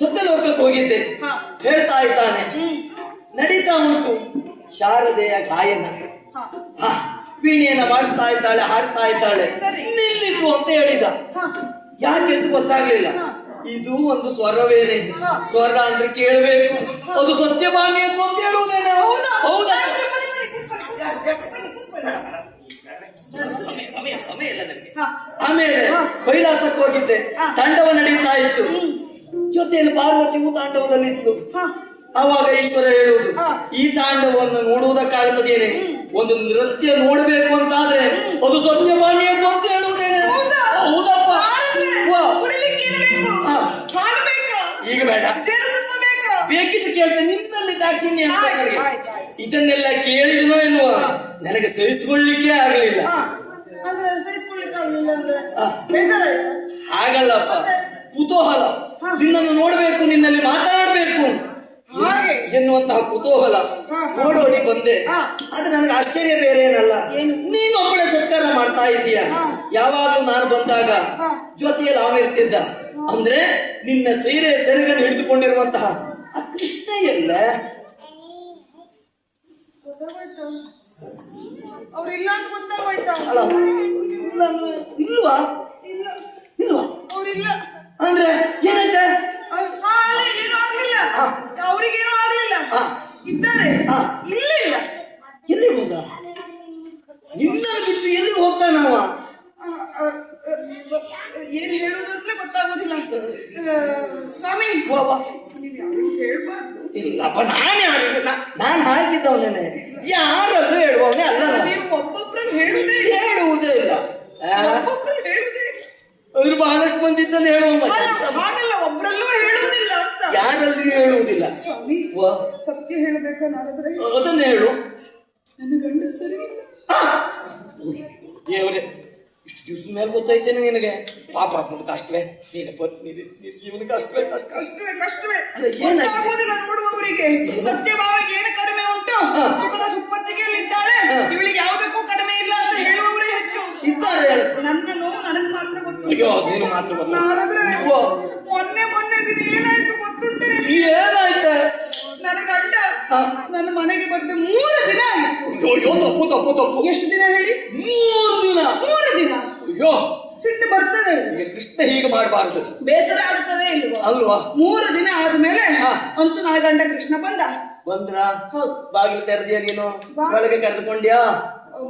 ಸತ್ಯಲೋಕಕ್ಕೆ ಹೋಗಿದ್ದೆ. ಹೇಳ್ತಾ ಇದ್ದಾನೆ, ನಡೀತಾ ಉಂಟು ಶಾರದೆಯ ಗಾಯನ. ವೀಣೆಯನ್ನ ಮಾಡ್ತಾ ಇದ್ದಾಳೆ, ಹಾಡ್ತಾ ಇದ್ದಾಳೆ. ನಿಲ್ಲಿಸು ಅಂತ ಹೇಳಿದ. ಯಾಕೆ ಅಂತ ಗೊತ್ತಾಗ್ಲಿಲ್ಲ. ಇದು ಒಂದು ಸ್ವರವೇನೆ, ಸ್ವರ ಅಂದ್ರೆ ಕೇಳಬೇಕು, ಅದು ಸತ್ಯಭಾಮಿಯ ಅಂತ ಹೇಳುವುದೇನೆ. ಹೌದಾ? ಸಮಯ ಇಲ್ಲ ನನಗೆ. ಆಮೇಲೆ ಕೈಲಾಸಕ್ಕೆ ಹೋಗಿದ್ದೆ. ತಾಂಡವ ನಡೀತಾ ಇತ್ತು, ಜೊತೆಯಲ್ಲಿ ಪಾರ್ವತಿಯು ತಾಂಡವದಲ್ಲಿ ಇತ್ತು. ಆವಾಗ ಈಶ್ವರ ಹೇಳುವುದು, ಈ ತಾಂಡವವನ್ನು ನೋಡುವುದಕ್ಕಾಗುತ್ತದೇನೆ, ಒಂದು ನೃತ್ಯ ನೋಡ್ಬೇಕು ಅಂತಾದ್ರೆ ಅದು ಸತ್ಯಭಾಮಿ ಅಂತ ಹೇಳುವುದೇನೆ. ಹೌದಪ್ಪ. ಈಗ ಬೇಡ, ಬೇಕಿದ್ದು ಕೇಳ್ತೇನೆ. ನಿನ್ನಲ್ಲಿ ದಾಕ್ಷಿಣ್ಯ ಅಂತ ಇದನ್ನೆಲ್ಲ ಕೇಳಿದ್ನೋ ಎನ್ನುವ ನನಗೆ ಸಹಿಸಿಕೊಳ್ಳಿಕ್ಕೆ ಆಗಲಿಲ್ಲ. ಹಾಗಲ್ಲಪ್ಪ, ಕುತೂಹಲ, ನಿನ್ನನ್ನು ನೋಡ್ಬೇಕು, ನಿನ್ನಲ್ಲಿ ಮಾತಾಡಬೇಕು ಎನ್ನುವಂತಹ ಕುತೂಹಲ ನೋಡೋಡಿ ಬಂದೆ. ಆದ್ರೆ ನನಗೆ ಆಶ್ಚರ್ಯ ಬೇರೆ ಏನಲ್ಲ, ನೀನು ಒಬ್ಬಳೆ ಸತ್ಕಾರ ಮಾಡ್ತಾ ಇದ್ದೀಯ. ಯಾವಾಗಲೂ ನಾನು ಬಂದಾಗ ಜೊತೆಯಲ್ಲಿ ಅವ ಇರ್ತಿದ್ದ. ಅಂದ್ರೆ ನಿನ್ನ ಸೀರೆ ಸೆರಗನ್ನು ಹಿಡಿದುಕೊಂಡಿರುವಂತಹ ಆ ಕೃಷ್ಣ ಎಲ್ಲ ಅವ್ರಿಲ್ಲ ಅಂತ ಗೊತ್ತಾಗೋಯ್ತಾ? ಅಲ್ಲ, ಇಲ್ವಾ? ಇಲ್ವಾ ಅವ್ರಿಲ್ಲ ಅಂದ್ರೆ ಏನಾಯ್ತೆ? ಏನೂ ಆಗ್ಲಿಲ್ಲ, ಅವ್ರಿಗೇನೂ ಆಗ್ಲಿಲ್ಲ. ಇದ್ದಾರೆ, ಇಲ್ಲ. ಎಲ್ಲಿ ಹೋದ? ನಿನ್ನನ್ನು ಬಿಟ್ಟು ಎಲ್ಲಿಗೆ ಹೋಗ್ತಾನವ? ಏನ್ ಹೇಳುವುದಂತಲೇ ಗೊತ್ತಾಗೋದಿಲ್ಲ ಸ್ವಾಮಿ. ಹೇಳ್ಬಾರ್ದು. ಇಲ್ಲಪ್ಪ, ನಾನು ಹಾಕಿದ್ದವನೇ, ಯಾರಲ್ಲೂ ಹೇಳುವವನೇ ಅಲ್ಲ. ನೀವು ಒಬ್ಬೊಬ್ರಲ್ಲಿ ಹೇಳುವುದೇ ಇಲ್ಲ. ಒಬ್ಬೊಬ್ರಲ್ಲಿ ಹೇಳುವುದೇ. ಅವ್ರು ಬಹಳಷ್ಟು ಬಂದಿದ್ದನ್ನು ಹೇಳುವ. ಹಾಗಲ್ಲ, ಒಬ್ರಲ್ಲೂ ಹೇಳುವುದಿಲ್ಲ ಅಂತ. ಯಾರಲ್ಲೂ ಹೇಳುವುದಿಲ್ಲ ಸ್ವಾಮಿ. ಸತ್ಯ ಹೇಳ್ಬೇಕಾ? ನಾರಾದ್ರೆ ಅದನ್ನ ಹೇಳು. ನನ್ನ ಗಂಡ ಸರಿ ದೇವರೇ, ಇಷ್ಟು ದಿವಸ ಮೇಲೆ ಗೊತ್ತಾಯ್ತೇನೆ ನಿನಗೆ. ಪಾಪ ಕಷ್ಟವೇ, ನೀನು ಜೀವನ ಕಷ್ಟವೇ. ಏನಾಗುವುದಿಲ್ಲ ನೋಡುವವರಿಗೆ. ಸತ್ಯಭಾವಿಗೆ ಏನು ಕಡಿಮೆ ಉಂಟು? ಸುಖದ ಸುಪ್ಪತ್ತಿಗೆಯಲ್ಲಿದ್ದಾಳೆ, ಇವಳಿಗೆ ಯಾವುದಕ್ಕೂ ಕಡಿಮೆ ಇಲ್ಲ ಅಂತ ಹೇಳುವವರೇ ಹೆಚ್ಚು ಇದ್ದಾರೆ. ನನ್ನ ನೋವು ನನಗೆ ಮಾತ್ರ ಗೊತ್ತು. ಅಯ್ಯೋ, ನೀನು ಮಾತ್ರ ಗೊತ್ತು. ನಾರಾದ್ರೆ ಮೊನ್ನೆ ದಿನ ಏನಾಯ್ತು ಗೊತ್ತುಂಟೆ? ಏನಾಯ್ತ? ನನ್ನ ಗಂಡ ನನ್ನ ಮನೆಗೆ ಬರೆದ 3 ದಿನ ಆಯ್ತು. ಅಯ್ಯೋ, ತಪ್ಪು. ಎಷ್ಟು ದಿನ ಹೇಳಿ? 3 ದಿನ. ಅಯ್ಯೋ, ಸಿಟ್ಟು ಬರ್ತದೆ. ಕೃಷ್ಣ ಹೀಗೆ ಮಾಡಬಾರ್ದು, ಬೇಸರ ಆಗುತ್ತದೆ ಅಲ್ವಾ? 3 ದಿನ ಆದ್ಮೇಲೆ ಅಂತೂ ನನ್ನ ಗಂಡ ಕೃಷ್ಣ ಬಂದ್ರ. ಹೌದು. ಬಾಗಿಲು ತೆರೆದಿಯ ನೀನು? ಒಳಗೆ ಕರೆದುಕೊಂಡ್ಯಾ?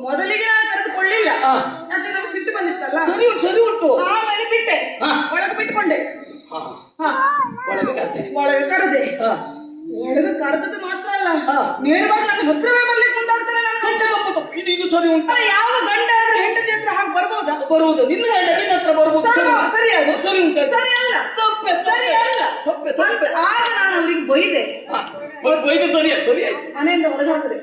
ಮೊದಲಿಗೆ ನಾನು ಕರೆದುಕೊಳ್ಳಿಲ್ಲ, ಯಾಕೆ ನಮ್ಗೆ ಸಿಟ್ಟು ಬಂದಿತ್ತಲ್ಲ. ಸರಿ ಉಂಟು. ಆಮೇಲೆ ಬಿಟ್ಟೆ, ಒಳಗೆ ಬಿಟ್ಕೊಂಡೆ. ಒಳಗೆ ಕರೆದೆ. ಒಳಗೆ ಕರೆದದ್ದು ಮಾತ್ರ ಅಲ್ಲ, ನೇರವಾಗಿ ನನ್ನ ಹತ್ರವೇ ಬರ್ಲಿಕ್ಕೆ ಮುಂದಾಗ್ತಾರೆ. ಇದು ಸರಿ ಉಂಟು. ಯಾವ ಗಂಡ ಆದ್ರೆ ಹೆಂಡತಿ ಹತ್ರ ಹಾಗೆ ಬರ್ಬೋದಾ? ಬರುವುದು. ನಿನ್ನ ಗಂಡ ನಿನ್ನ ಹತ್ರ ಬರ್ಬೋದು. ಸರಿ, ಅದು ಸರಿ ಉಂಟು. ಸರಿ ಅಲ್ಲ, ಸರಿ ಅಲ್ಲ. ಆಗ ನಾನು ಅವ್ರಿಗೆ ಬೈದೆ. ಸರಿ ಆಯ್ತು. ಮನೆಯಿಂದ ಹೊರಗೆ ಹಾಕಿದೆ.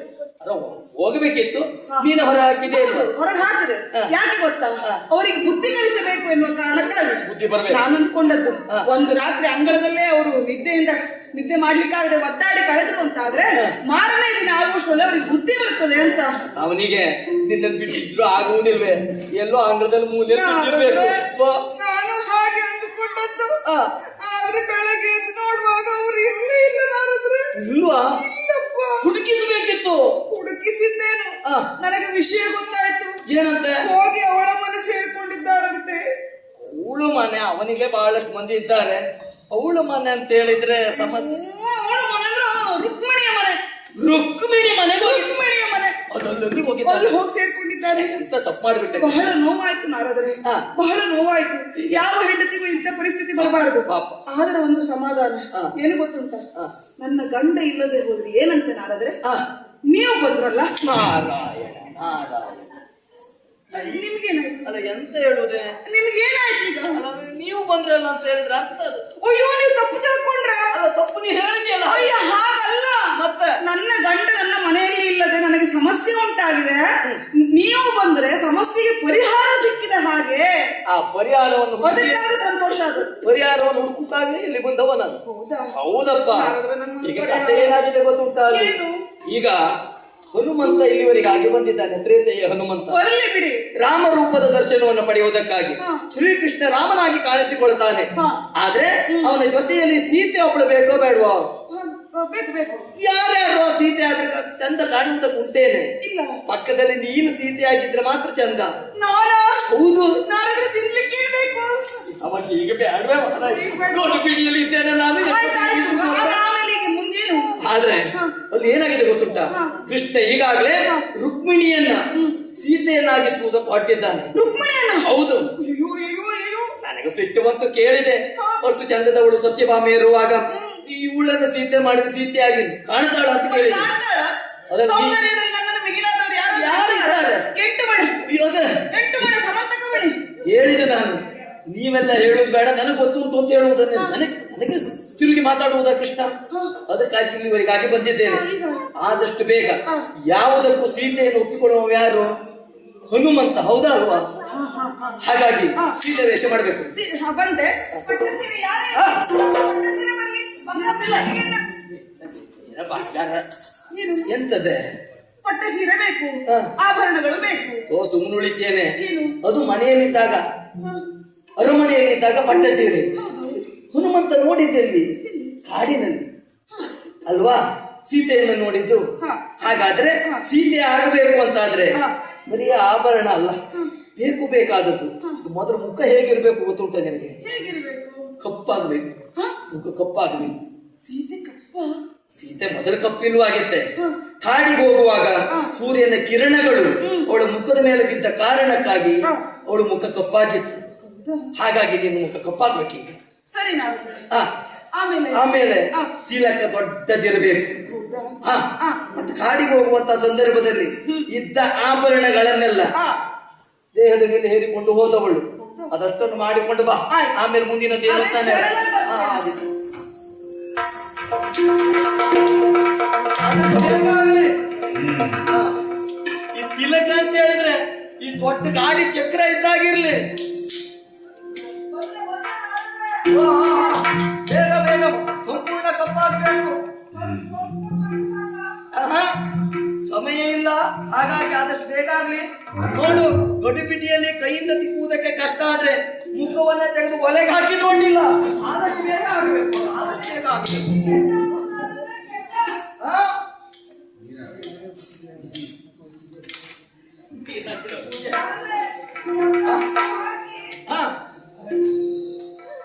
ಹೋಗಬೇಕಿತ್ತು, ನೀನು ಹೊರ ಹಾಕಿದೆ. ಹೊರಗೆ ಹಾಕಿದೆ. ಯಾಕೆ ಗೊತ್ತಾ? ಅವರಿಗೆ ಬುದ್ಧಿ ಕಲಿಸಬೇಕು ಎನ್ನುವ ಕಾರಣಕ್ಕಾಗಿ ಬುದ್ಧಿ ಬರಬೇಕು. ನಾನು ಅಂದ್ಕೊಂಡದ್ದು, ಒಂದು ರಾತ್ರಿ ಅಂಗಳದಲ್ಲೇ ಅವರು ನಿದ್ದೆ ಮಾಡ್ಲಿಕ್ಕಾಗದೆ ಒದ್ದಾಡಿ ಕಳೆದ್ರು ಅಂತಾದ್ರೆ ಮಾರನೇ ದಿನ ಆಗುವಷ್ಟೊಳ್ಳೆ ಅವ್ರಿಗೆ ಬುದ್ಧಿ ಬರ್ತದೆ ಅಂತ. ಅವನಿಗೆ ನಿನ್ನ ಬಿಟ್ಟಿದ್ರು ಆಗುವುದಿಲ್ವೇ? ಎಲ್ಲೋ ಅಂಗಳದಲ್ಲಿ ಮೂಲೆ. ನಾನು ಹಾಗೆ ಅಂದುಕೊಂಡದ್ದು. ಆದ್ರೆ ಬೆಳಗ್ಗೆ ಎದ್ದು ನೋಡುವಾಗ ಅವ್ರು ಇಲ್ಲೇ ಇಲ್ಲ. ಇಲ್ವಾ? ಹುಡುಕಿಸಬೇಕಿತ್ತು. ಹುಡುಕಿಸಿದ್ದೇನು, ನನಗೆ ವಿಷಯ ಗೊತ್ತಾಯ್ತು. ಏನಂತೆ? ಹೋಗಿ ಅವಳ ಮನೆ ಸೇರ್ಕೊಂಡಿದ್ದಾರಂತೆ. ಅವಳು ಮನೆ? ಅವನಿಗೆ ಬಹಳಷ್ಟು ಮಂದಿ ಇದ್ದಾರೆ. ಅವಳ ಮನೆ ಅಂತ ಹೇಳಿದ್ರೆ ಸಮಸ್ಯೆ. ಅವಳ ಮನೆ ಅಂದ್ರೆ ರುಕ್ಮಿಣಿಯ ಮನೆ. ರುಕ್ಮಿಣಿಯ ಮನೆ ಅಲ್ಲಿ ಹೋಗಿ ಸೇರ್ಕೊಂಡಿದ್ದಾರೆ. ತಪ್ಪು ಮಾಡಿಬಿಟ್ಟೆ. ಬಹಳ ನೋವಾಯ್ತು ನಾರದ್ರೆ, ಬಹಳ ನೋವಾಯ್ತು. ಯಾವ ಹೆಂಡತಿಗೂ ಇಂಥ ಪರಿಸ್ಥಿತಿ ಬರಬಾರದು. ಆದ್ರೆ ಒಂದು ಸಮಾಧಾನ ಏನು ಗೊತ್ತುಂಟ? ನನ್ನ ಗಂಡ ಇಲ್ಲದೆ ಹೋದ್ರೆ ಏನಂತೆ ನಾರದ್ರೆ, ನೀವು ಬಂದ್ರಲ್ಲ. ನಾರಾಯಣ. ನಿಮ್ಗೇನಾಯ್ತು? ಅಲ್ಲ, ಎಂತ ಹೇಳುವುದೇ? ನಿಮ್ಗೇನಾಯ್ತು ಈಗ? ನೀವು ಬಂದ್ರಲ್ಲ ಅಂತ ಹೇಳಿದ್ರೆ ಅರ್ಥ ಅದು. ಅಯ್ಯೋ, ನೀವು ತಪ್ಪು ತಿಳ್ಕೊಂಡ್ರ? ಅಲ್ಲ, ತಪ್ಪು ನೀ ಹೇಳಿದ್ಯಲ್ಲ. ಅಯ್ಯ, ಹಾಗಲ್ಲ. ಮತ್ತೆ ನನ್ನ ಗಂಡ ನನ್ನ ಮನೆಯಲ್ಲಿ ಇಲ್ಲದೆ ನನಗೆ ಸಮಸ್ಯೆ ಉಂಟಾಗಿದೆ. ನೀವು ಬಂದ್ರೆ ಸಮಸ್ಯೆಗೆ ಪರಿಹಾರ ಸಿಕ್ಕಿದ ಹಾಗೆ. ಆ ಪರಿಹಾರವನ್ನು ಅದಕ್ಕಾಗಿ ಸಂತೋಷ. ಅದು ಪರಿಹಾರವನ್ನು ಹುಡುಕುತ್ತಾಗಿ ಇಲ್ಲಿ ಬಂದವ ನಾನು. ಹೌದಪ್ಪ. ಈಗ ಕಥೆ ಏನಾಗಿದೆ ಗೊತ್ತುಂಟ? ಈಗ ಹನುಮಂತ ಇಲ್ಲಿವರೆಗೆ ಆಗಿ ಬಂದಿದ್ದಾನೆ, ತ್ರೇತೆಯ ಹನುಮಂತ. ಬರಲಿ ಬಿಡಿ. ರಾಮ ರೂಪದ ದರ್ಶನವನ್ನು ಪಡೆಯುವುದಕ್ಕಾಗಿ ಹಾ. ಶ್ರೀಕೃಷ್ಣ ರಾಮನಾಗಿ ಕಾಣಿಸಿಕೊಳ್ತಾನೆ. ಹಾ. ಆದ್ರೆ ಅವನ ಜೊತೆಯಲ್ಲಿ ಸೀತೆ ಒಬ್ಬಳು ಬೇಕೋ ಬೇಡವಾ? ಬೇಕು ಬೇಕು. ಯಾರ್ಯಾರು ಆ ಸೀತೆ ಆದ್ರೆ ಚಂದ ಕಾಣುವುದಕ್ಕೆ ಉಂಟೇನೆ? ಇಲ್ಲ. ಪಕ್ಕದಲ್ಲಿ ನೀನು ಸೀತೆ ಆಗಿದ್ರೆ ಮಾತ್ರ ಚಂದ. ನಾನಾ? ಹೌದು. ನಾನಾದ್ರೆ ತಿನ್ಲಿಕ್ಕೆ ಇರ್ಬೇಕು. ಅವಾಗ ಈಗ ಬೇಡವೇ ಗೋಡು ಪಿಡಿಯಲ್ಲಿ ಇದ್ದೇನೆ ನಾನು. ಆಯ್ತಾಯ್ತು. ಆಮೇಲೆ ಈಗ ಮುಂದೇನು? ಆದ್ರೆ ಅಲ್ಲಿ ಏನಾಗಿದೆ ಗೊತ್ತುಂಟ? ಕೃಷ್ಣ ಈಗಾಗಲೇ ರುಕ್ಮಿಣಿಯನ್ನ ಸೀತೆಯನ್ನಾಗಿಸುವುದಕ್ಕೆ ಹೊರಟಿದ್ದಾನೆ. ರುಕ್ಮಿಣಿಯನ್ನ? ಹೌದು. ಅಯ್ಯೋ ಅಯ್ಯೋ ಅಯ್ಯೋ. ನನಗೆ ಸಿಟ್ಟು ಬಂತು, ಕೇಳಿದೆ. ಅಷ್ಟು ಚಂದದವಳು ಸತ್ಯಭಾಮೆ ಇರುವಾಗ ಇವಳನ್ನು ಸೀತೆ ಮಾಡಿದ ಸೀತೆಯಾಗಿ ಕಾಣ್ತಾಳ ಅಂತ ಕೇಳಿದೆ. ಅದರಲ್ಲಿ ಸೌಂದರ್ಯದಲ್ಲಿ ನನ್ನನ್ನು ಮಿಗಿಲಾದವರು ಯಾರು ಇದ್ದಾರೆ? 8 ಮಣಿ. ಇವಾಗ 8 ಮಣಿ ಸಮಂತಕ ಮಣಿ. ಹೇಳಿದೆ ನಾನು, ನೀವೆಲ್ಲ ಹೇಳುದು ಬೇಡ, ನನಗೆ ಗೊತ್ತುಂಟು ಅಂತ ಹೇಳುವುದನ್ನೇ ನನಗೆ ನನಗೆ ತಿರುಗಿ ಮಾತಾಡುವುದಾ ಕೃಷ್ಣ? ಅದಕ್ಕಾಗಿ ಇಲ್ಲಿವರೆಗಾಗಿ ಬಂದಿದ್ದೇನೆ. ಆದಷ್ಟು ಬೇಗ ಯಾವುದಕ್ಕೂ ಸೀತೆಯನ್ನು ಒಪ್ಪಿಕೊಳ್ಳುವ ಯಾರು? ಹನುಮಂತ, ಹೌದಾ ಅಲ್ವಾ? ಹಾಗಾಗಿ ಸೀತೆ ವೇಷ ಮಾಡಬೇಕು. ಬಂದೆ. ಪಟ್ಟು ಸೀರೆ ಯಾರೇ? ಪಟ್ಟು ಸೀರೆ ಬರಲಿ. ಬಂಗಾರದಿಲ್ಲ. ಎಂತದೆ? ಪಟ್ಟು ಸೀರೆ ಬೇಕು, ಆಭರಣಗಳು ಬೇಕು. ಸುಮ್ಮನುಳಿದ್ದೇನೆ. ಏನು? ಅದು ಮನೆಯಲ್ಲಿದ್ದಾಗ, ಅರಮನೆಯಲ್ಲಿದ್ದಾಗ ಪಟ್ಟ ಸೀರೆ. ಹನುಮಂತ ನೋಡಿದ್ದೆಲ್ಲಿ? ಕಾಡಿನಲ್ಲಿ ಅಲ್ವಾ ಸೀತೆಯನ್ನು ನೋಡಿದ್ದು? ಹಾಗಾದ್ರೆ ಸೀತೆ ಆಗಬೇಕು ಅಂತಾದ್ರೆ ಬರೀ ಆಭರಣ ಅಲ್ಲ, ಬೇಕು ಬೇಕಾದದ್ದು. ಮೊದಲು ಮುಖ ಹೇಗಿರ್ಬೇಕು ಗೊತ್ತುಂಟ ನಿನಗೆ? ಹೇಗಿರ್ಬೇಕು? ಕಪ್ಪಾಗಬೇಕು. ಮುಖ ಕಪ್ಪಾಗಬೇಕು. ಸೀತೆ ಕಪ್ಪ? ಸೀತೆ ಮೊದಲು ಕಪ್ಪಿಲ್ವಾಗತ್ತೆ. ಕಾಡಿಗೆ ಹೋಗುವಾಗ ಸೂರ್ಯನ ಕಿರಣಗಳು ಅವಳ ಮುಖದ ಮೇಲೆ ಬಿದ್ದ ಕಾರಣಕ್ಕಾಗಿ ಅವಳು ಮುಖ ಕಪ್ಪಾಗಿತ್ತು. ಹಾಗಾಗಿ ನೀನು ಮುಖ ಕಪ್ಪಾಗ್ಬೇಕೀಗ. ಸರಿ. ಆಮೇಲೆ ತಿಲಕ ದೊಡ್ಡದಿರಬೇಕು. ಮತ್ತೆ ಕಾಡಿಗೆ ಹೋಗುವಂತ ಸಂದರ್ಭದಲ್ಲಿ ಇದ್ದ ಆಭರಣಗಳನ್ನೆಲ್ಲ ದೇಹದ ಮೇಲೆ ಹೇರಿಕೊಂಡು ಹೋದವಳು. ಅದಷ್ಟನ್ನು ಮಾಡಿಕೊಂಡು ಬಾ. ಆಮೇಲೆ ಮುಂದಿನ ದೇವಸ್ಥಾನ ಈ ತಿಲಕ ಅಂತ ಹೇಳಿದ್ರೆ ಈ ದೊಡ್ಡ ಗಾಡಿ ಚಕ್ರ ಇದ್ದಾಗಿರ್ಲಿ. ಬೇಗ ಬೇಗ ಸಂಪೂರ್ಣ ಕಪ್ಪಾಗಬೇಕು. ಸಮಯ ಇಲ್ಲ, ಹಾಗಾಗಿ ಆದಷ್ಟು ಬೇಗ ಆಗ್ಲಿ. ನೋಡು, ಗಡಿಬಿಡಿಯಲ್ಲಿ ಕೈಯಿಂದ ತಿಕ್ಕುವುದಕ್ಕೆ ಕಷ್ಟ ಆದ್ರೆ ಮುಖವನ್ನ ತೆಗೆದು ಒಲೆಗೆ ಹಾಕಿ ನೋಡಿಲ್ಲ. ಆದಷ್ಟು ಬೇಗ ಆಗ್ಬೇಕು, ಆದಷ್ಟು ಬೇಗ ಆಗ್ಬೇಕು.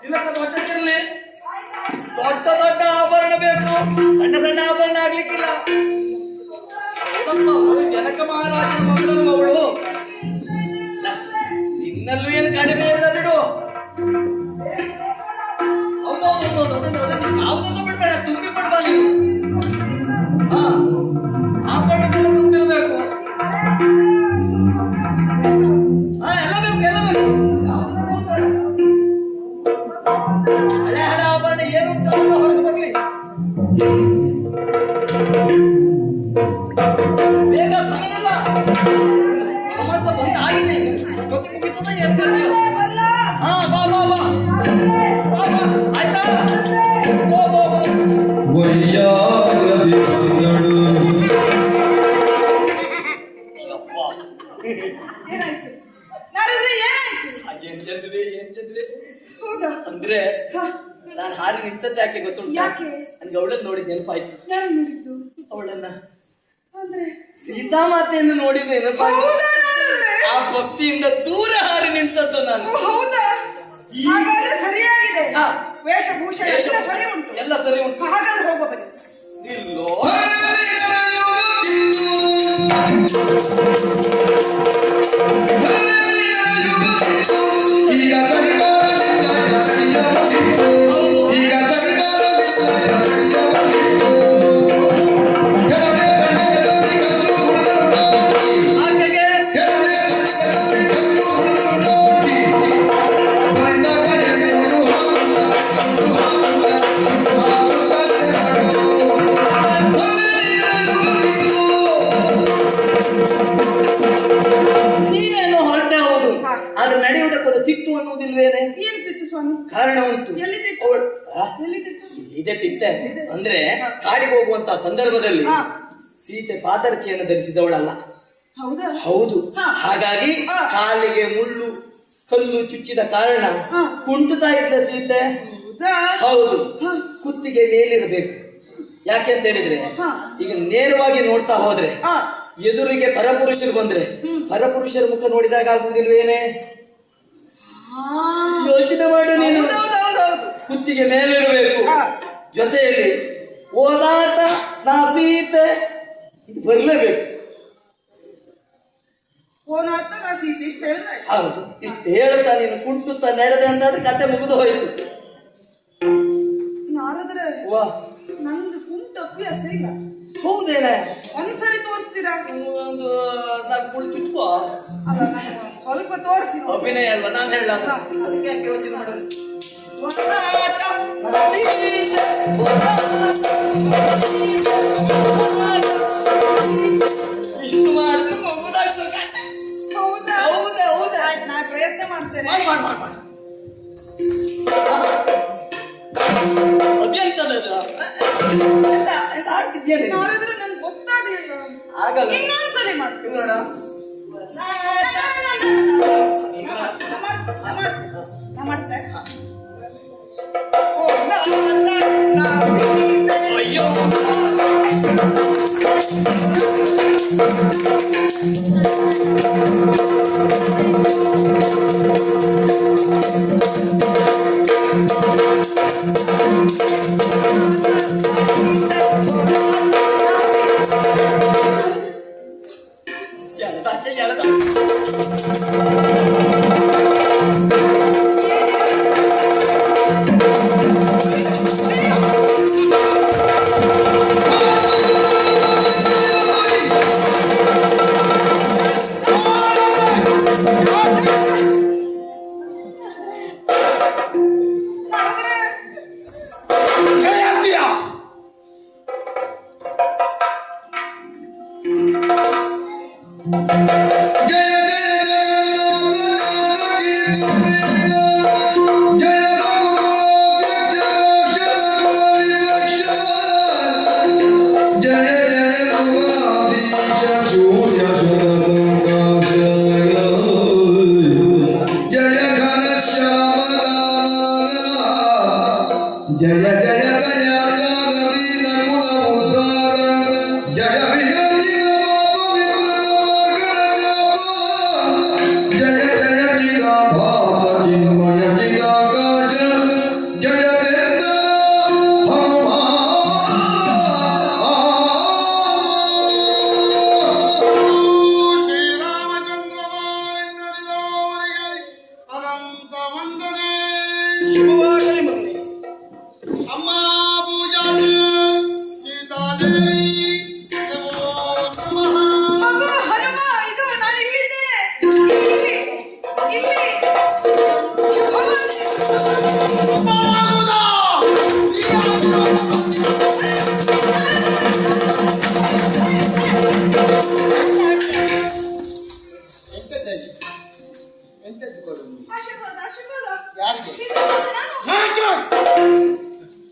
ತಿಲಕ ದೊಡ್ಡದಿರ್ಲಿ, ದೊಡ್ಡ ದೊಡ್ಡ ಆಭರಣ ಬೇಕು, ಸಣ್ಣ ಸಣ್ಣ ಆಭರಣ ಆಗ್ಲಿಕ್ಕಿಲ್ಲ. ಜನಕ ಮಹಾರಾಜನ ಮಗಳು ಅವಳು, ನಿನ್ನಲ್ಲೂ ಏನು ಕಡಿಮೆ ಇಲ್ಲ ಬಿಡು. ಹೌದೌದು, ಯಾವುದನ್ನು ಬಿಡ್ಬೇಡ, ತುಂಬಿ ಬಿಡ್ಬಾ ನೀವು. ಆಭರಣಗಳು ತುಂಬಿರ್ಬೇಕು. ಎಲ್ಲ ಬೇಕು, ಎಲ್ಲ ಬೇಕು. ಹಳೆ ಹಳೆ ಆಭರಣ ಏನು ಹೊರಗೆ ಬರಲಿ. ಬೇಗ ಸಮಯ ಇಲ್ಲ, ಸಮಂತ ಬಂದ ಆಗಿದೆ. ಜೊತೆ ಮುಗಿತದ ಏನು ಕರ್ತೀವಿ? ಹಾ, ಬಾ ಬಾ ಬಾ ಬಾ ಬಾ, ಆಯ್ತಾ? ಬೋ ಬೋ ಬೋ. ಏನಾಯ್ತು? ನಾಡಿದ್ರೆ ಏನಾಯ್ತು? ಏನ್ ಚಂದ್ರಿ, ಏನ್ ಚಂದ್ರಿ. ಹೌದಾ? ಅಂದ್ರೆ ನಾನು ಹಾಡಿ ನಿಂತದ್ದು ಯಾಕೆ ಗೊತ್ತುಂಟು? ಯಾಕೆ? ನನಗೆ ಅವಳನ್ನು ನೋಡಿ ನೆನಪಾಯ್ತು. ಯಾರು ನೋಡಿದ್ದು? ಅವಳನ್ನ ಅಂದ್ರೆ ಸೀತಾಮಾತೆಯನ್ನು ನೋಡಿದ ನೆನಪಾಯ್ತು. ಹೌದಾ? ನಾಡಿದ್ರೆ ಆ ಭಕ್ತಿಯಿಂದ ದೂರ ಹಾರಿ ನಿಂತದ್ದು ನಾನು. ಹೌದಾ? ಹಾಗಾದ್ರೆ ಸರಿಯಾಗಿದೆ. ವೇಷಭೂಷಣ ಎಲ್ಲ ಸರಿ ಉಂಟು. ಎಲ್ಲ ಸರಿ ಉಂಟು. ಹಾಗಾದ್ರೆ ಹೋಗುವ ಬನ್ನಿ. ಇಲ್ಲೋ ನೀನೇನು ಹೊರಟೆ. ಹೌದು, ಆದ್ರೆ ನಡೆಯುವುದಕ್ಕೊಂದು ತಿಟ್ಟು ಅನ್ನುವುದಿಲ್ವೇನೆ? ಏನ್ ತಿಟ್ಟು ಸ್ವಾಮಿ? ಕಾರಣ ಉಂಟು. ಎಲ್ಲಿ ತಿಟ್ಟು? ಅವಳು ಎಲ್ಲಿ ತಿಟ್ಟು? ಇದೆ ತಿಟ್ಟೆ. ಅಂದ್ರೆ ಕಾಡಿಗೆ ಹೋಗುವಂತ ಸಂದರ್ಭದಲ್ಲಿ ಸೀತೆ ಪಾದರಕ್ಷೆಯನ್ನು ಧರಿಸಿದವಳಲ್ಲ. ಹೌದಾ? ಹೌದು. ಹಾಗಾಗಿ ಕಾಲಿಗೆ ಮುಳ್ಳು ಕಲ್ಲು ಚುಚ್ಚಿದ ಕಾರಣ ಕುಂಟುತ್ತಾ ಇದ್ದ ಸೀತೆ. ಹೌದು. ಕುತ್ತಿಗೆ ಮೇಲಿರಬೇಕು. ಯಾಕೆಂತ ಹೇಳಿದ್ರೆ ಈಗ ನೇರವಾಗಿ ನೋಡ್ತಾ ಹೋದ್ರೆ ಎದುರಿಗೆ ಪರಪುರುಷರು ಬಂದ್ರೆ ಪರಪುರುಷರ ಮುಖ ನೋಡಿದಾಗ ಆಗುವುದಿಲ್ವೇನೆ? ಯೋಚನೆ ಮಾಡು ನೀನು. ಕುತ್ತಿಗೆ ಮೇಲಿರಬೇಕು. ಜೊತೆಯಲ್ಲಿ ಓದಾಟ ನಾ ಸೀತೆ ಇದು ಬರಲೇಬೇಕು. ಹೌದು. ಇಷ್ಟು ಹೇಳ್ತಾ ನೀನು ಕುಂಟುತ್ತಾ ನಡೆದೆ ಅಂತ ಕತೆ ಮುಗಿದು ಹೋಯ್ತು. ವಾ, ನಂದು ಕುಂಟು ಅಭ್ಯಾಸ ಇಲ್ಲ. ಹೌದೇನ? ಒಂದ್ಸರಿ ತೋರಿಸ್ತೀರಾ? ಒಂದು ನಾಲ್ಕು ಮುಳ್ಳು ಚುಚ್ಕೋ. ಸ್ವಲ್ಪ ತೋರಿಸಿ. ಅಭಿನಯ ಅಲ್ವಾ? ನಾನು ಹೇಳ ಅದಕ್ಕೆ ಯಾಕೆ ಯೋಚನೆ ಮಾಡೋದು? ಇಷ್ಟು ಮಾಡಿದ್ರೆ ಮಗುದಾಯ್ತು ಕತೆ. ಹೌದಾ? ಹೌದಾ? ಹೌದಾ? ನಾ ಪ್ರಯತ್ನ ಮಾಡ್ತೇನೆ. ಅಭ್ಯಂತರದ್ದು ಆಡ್ತಿದ್ದೇನೆ. ನಾಳಿದ್ರೆ ನನ್ಗೆ ಗೊತ್ತಾಗಲಿಲ್ಲ. ಆಗಲ್ಲ. ಇನ್ನೊಂದ್ಸಲಿ ಮಾಡ್ತೀನಿ ನೋಡ. ಅಯ್ಯೋ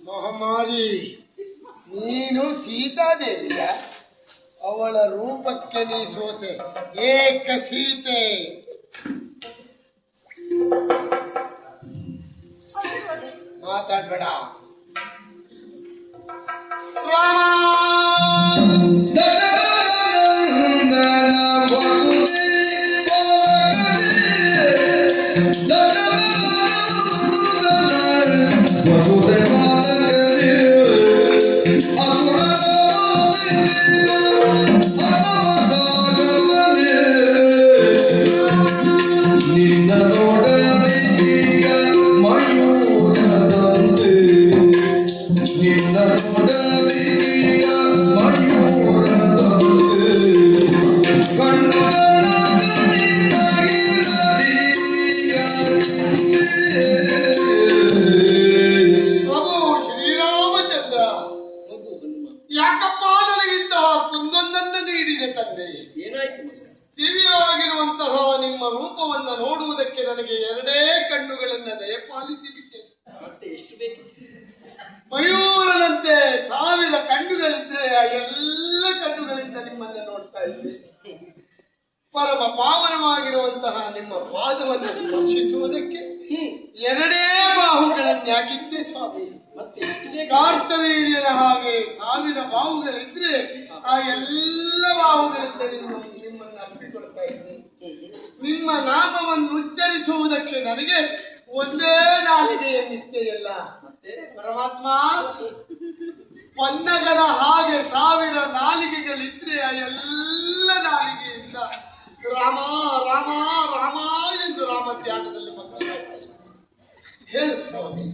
ಮಹಾಮಾರಿ, ನೀನು ಸೀತಾದೇವಿಯ? ಅವಳ ರೂಪಕ್ಕೆ ನೀ ಸೋತೆ. ಏಕ ಸೀತೆ. ಮಾತಾಡ್ಬೇಡ. ದಿವ್ಯವಾಗಿರುವಂತಹ ನಿಮ್ಮ ರೂಪವನ್ನ ನೋಡುವುದಕ್ಕೆ ನನಗೆ ಎರಡೇ ಕಣ್ಣುಗಳನ್ನ ದಯಪಾಲಿಸಿ ಬಿಟ್ಟೆ. ಮತ್ತೆ ಎಷ್ಟು ಬೇಕು? ಮಯೂರನಂತೆ 1000 ಕಣ್ಣುಗಳಿದ್ರೆ ಆ ಎಲ್ಲ ಕಣ್ಣುಗಳಿಂದ ಪರಮ ಪಾವನವಾಗಿರುವಂತಹ ನಿಮ್ಮ ಪಾದವನ್ನು ಸ್ಪರ್ಶಿಸುವುದಕ್ಕೆ ಎರಡೇ ಬಾಹುಗಳನ್ನು ಯಾಕಿದ್ದೆ ಸ್ವಾಮಿ. ಕಾರ್ತವೀರ್ಯನ ಹಾಗೆ 1000 ಬಾಹುಗಳಿದ್ರೆ ಆ ಎಲ್ಲ ಬಾಹುಗಳಿಂದ ನಿಮ್ಮನ್ನು ಅಪ್ಪಿಕೊಳ್ತಾ ಇದ್ದೆ. ನಿಮ್ಮ ನಾಮವನ್ನು ಉಚ್ಚರಿಸುವುದಕ್ಕೆ ನನಗೆ ಒಂದೇ ನಾಲಿಗೆಯ ನಿತ್ಯೆಯಲ್ಲ ಪರಮಾತ್ಮ. ಪನ್ನಗರ ಹಾಗೆ 1000 ನಾಲಿಗೆಗಳಿದ್ರೆ ಆ ಎಲ್ಲ ನಾಲಿಗೆಯಿಂದ ರಾಮ ರಾಮ ರಾಮ ಎಂದು ರಾಮಧ್ಯಾನದಲ್ಲಿ ಮಕ್ಕಳು ಹೇಳು ಸ್ವಾಮಿ.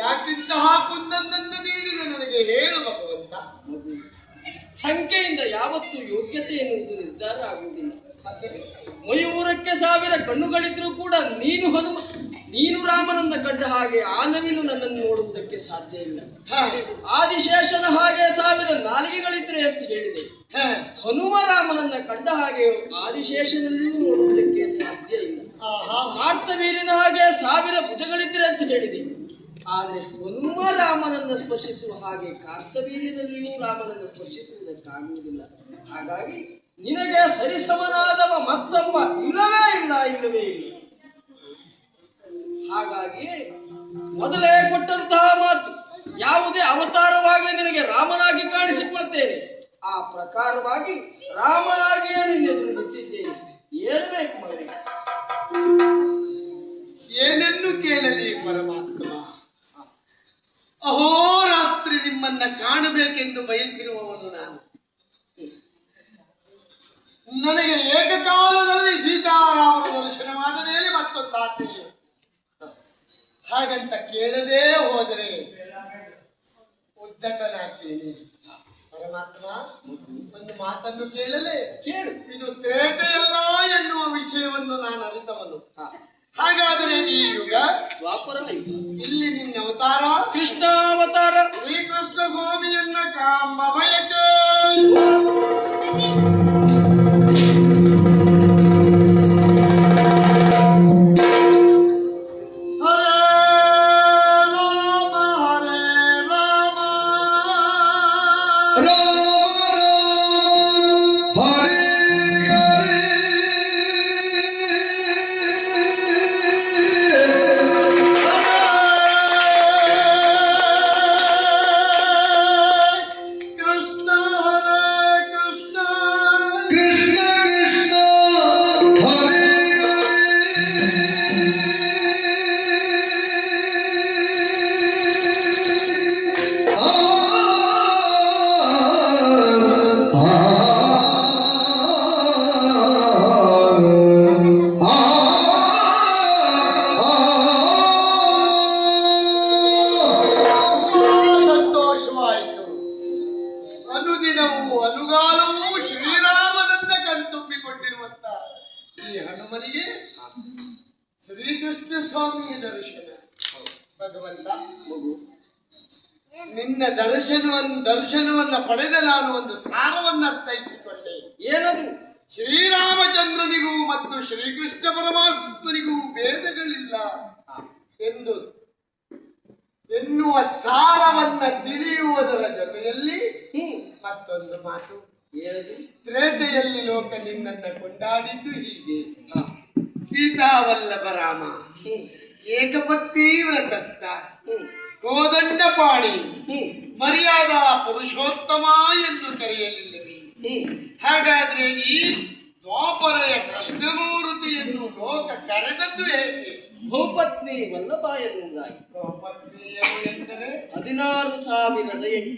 ಯಾಕಿಂತಹ ಕುಂದನ್ನು ನೀಡಿದೆ ನನಗೆ ಹೇಳು ಭಗವಂತ. ಸಂಖ್ಯೆಯಿಂದ ಯಾವತ್ತೂ ಯೋಗ್ಯತೆ ಎನ್ನುವುದು ನಿರ್ಧಾರ ಆಗುವುದಿಲ್ಲ. ಮತ್ತೆ ಮಯೂರಕ್ಕೆ 1000 ಕಣ್ಣುಗಳಿದ್ರೂ ಕೂಡ ನೀನು ರಾಮನನ್ನ ಕಂಡ ಹಾಗೆ ಆ ನವಿಲು ನನ್ನನ್ನು ನೋಡುವುದಕ್ಕೆ ಸಾಧ್ಯ ಇಲ್ಲ. ಆದಿಶೇಷನ ಹಾಗೆ 1000 ನಾಲಿಗೆಗಳಿದ್ರೆ ಅಂತ ಹೇಳಿದೆ. ಹನುಮ ರಾಮನನ್ನ ಕಂಡ ಹಾಗೆ ಆದಿಶೇಷನಲ್ಲಿಯೂ ನೋಡುವುದಕ್ಕೆ ಸಾಧ್ಯ ಇಲ್ಲ. ಕಾರ್ತವೀರ್ಯನ ಹಾಗೆ 1000 ಭುಜಗಳಿದ್ರೆ ಅಂತ ಹೇಳಿದೆ. ಆದರೆ ಹನುಮ ರಾಮನನ್ನು ಸ್ಪರ್ಶಿಸುವ ಹಾಗೆ ಕಾರ್ತವೀರ್ಯದಲ್ಲಿಯೂ ರಾಮನನ್ನು ಸ್ಪರ್ಶಿಸುವುದಕ್ಕಾಗುವುದಿಲ್ಲ. ಹಾಗಾಗಿ ನಿನಗೆ ಸರಿಸಮನಾದವ ಮತ್ತೊಬ್ಬ ಇಲ್ಲವೇ ಇಲ್ಲ. ಹಾಗಾಗಿ ಮೊದಲೇ ಕೊಟ್ಟಂತಹ ಮಾತು, ಯಾವುದೇ ಅವತಾರವಾಗಲಿ ನಿನಗೆ ರಾಮನಾಗಿ ಕಾಣಿಸಿಕೊಳ್ತೇನೆ. ಆ ಪ್ರಕಾರವಾಗಿ ರಾಮನಾಗಿಯೇ ನಿನ್ನೆದುರು ನಿಂತಿದ್ದೇನೆ. ಏನು ಬೇಕು ಮಗನೇ? ಏನನ್ನು ಕೇಳಲಿ ಪರಮಾತ್ಮ. ಅಹೋರಾತ್ರಿ ನಿಮ್ಮನ್ನ ಕಾಣಬೇಕೆಂದು ಬಯಸಿರುವವನು ನಾನು. ನನಗೆ ಏಕಕಾಲದಲ್ಲಿ ಸೀತಾರಾಮನ ದರ್ಶನವಾದ ಮೇಲೆ ಮತ್ತೊಂದು ಆಸೆ. ಹಾಗಂತ ಕೇಳದೇ ಹೋದರೆ ಉದ್ದಟನಾಗ್ತೇನೆ ಪರಮಾತ್ಮ. ಒಂದು ಮಾತನ್ನು ಕೇಳಲೇ ಕೇಳು. ಇದು ತ್ರೇತೆಯಲ್ಲ ಎನ್ನುವ ವಿಷಯವನ್ನು ನಾನು ಅರಿತವನು. ಹಾಗಾದರೆ ಈ ಯುಗ ದ್ವಾಪರ ಯುಗ. ಇಲ್ಲಿ ನಿನ್ನ ಅವತಾರ ಕೃಷ್ಣಾವತಾರ. ಶ್ರೀಕೃಷ್ಣ ಸ್ವಾಮಿಯನ್ನ ಕಾಂಬ ಬಯಕೆ. ಅನುದಿನವೂ ಅನುಗಾಲವೂ ಶ್ರೀರಾಮನನ್ನ ಕಣ್ತುಂಬಿಕೊಂಡಿರುವಂತ ಈ ಹನುಮನಿಗೆ ಶ್ರೀಕೃಷ್ಣ ಸ್ವಾಮಿಯ ದರ್ಶನ. ಭಗವಂತ, ನಿನ್ನ ದರ್ಶನವನ್ನ ಪಡೆದ ನಾನು ಒಂದು ಸಾರವನ್ನು ಅರ್ಥೈಸಿಕೊಂಡೆ. ಏನದು? ಶ್ರೀರಾಮಚಂದ್ರನಿಗೂ ಮತ್ತು ಶ್ರೀಕೃಷ್ಣ ಪರಮಾತ್ಮನಿಗೂ ಭೇದಗಳಿಲ್ಲ ಎನ್ನುವ ಸಾರವನ್ನ ತಿಳಿಯುವುದರ ಜೊತೆಯಲ್ಲಿ ಮತ್ತೊಂದು ಮಾತು. ತ್ರೇತೆಯಲ್ಲಿ ಲೋಕ ನಿನ್ನನ್ನ ಕೊಂಡಾಡಿದ್ದು ಹೀಗೆ: ಸೀತಾವಲ್ಲಭ ರಾಮ, ಏಕಪತ್ನಿ ವ್ರತಸ್ಥ, ಕೋದಂಡಪಾಣಿ, ಮರ್ಯಾದಾ ಪುರುಷೋತ್ತಮ ಎಂದು ಕರೆಯಲಿಲ್ಲವೇ? ಹಾಗಾದ್ರೆ ಈ ದ್ವಾಪರೆಯ ಕೃಷ್ಣಮೂರ್ತಿಯನ್ನು ಲೋಕ ಕರೆದದ್ದು ಹೇಗೆ? ಭೂಪತ್ನಿ ವಲ್ಲಭ ಎನ್ನುವುದಾಗಿ. ದ್ವಾಪತ್ನಿಯರು ಎಂದರೆ 16,008.